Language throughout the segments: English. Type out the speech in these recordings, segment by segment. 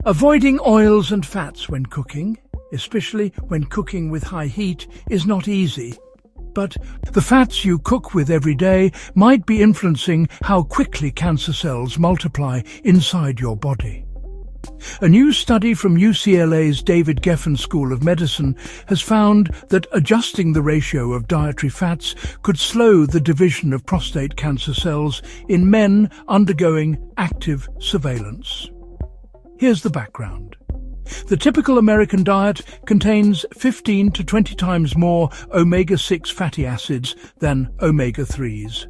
Avoiding oils and fats when cooking, especially when cooking with high heat, is not easy. But the fats you cook with every day might be influencing how quickly cancer cells multiply inside your body. A new study from UCLA's Geffen School of Medicine has found that adjusting the ratio of dietary fats could slow the division of prostate cancer cells in men undergoing active surveillance. Here's the background. The typical American diet contains 15 to 20 times more omega-6 fatty acids than omega-3s.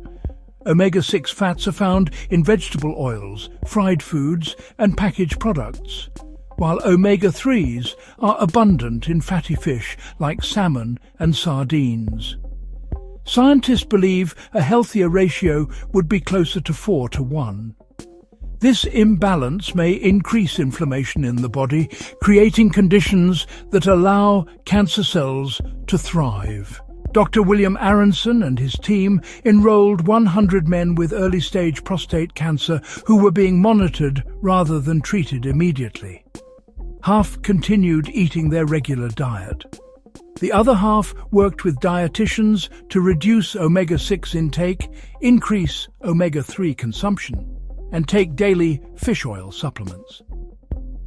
Omega-6 fats are found in vegetable oils, fried foods, and packaged products, while omega-3s are abundant in fatty fish like salmon and sardines. Scientists believe a healthier ratio would be closer to 4 to 1. This imbalance may increase inflammation in the body, creating conditions that allow cancer cells to thrive. Dr. William Aronson and his team enrolled 100 men with early-stage prostate cancer who were being monitored rather than treated immediately. Half continued eating their regular diet. The other half worked with dietitians to reduce omega-6 intake, increase omega-3 consumption, and take daily fish oil supplements.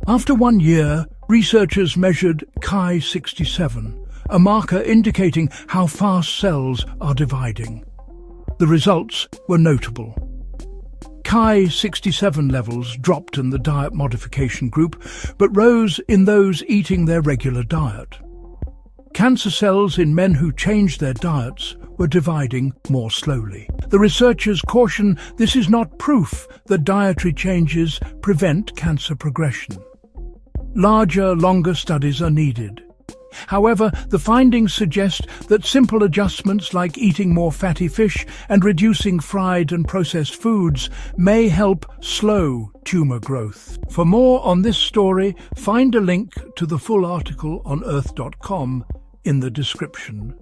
After 1 year, researchers measured Ki-67, a marker indicating how fast cells are dividing. The results were notable. Ki-67 levels dropped in the diet modification group, but rose in those eating their regular diet. Cancer cells in men who changed their diets were dividing more slowly. The researchers caution this is not proof that dietary changes prevent cancer progression. Larger, longer studies are needed. However, the findings suggest that simple adjustments like eating more fatty fish and reducing fried and processed foods may help slow tumor growth. For more on this story, find a link to the full article on Earth.com in the description.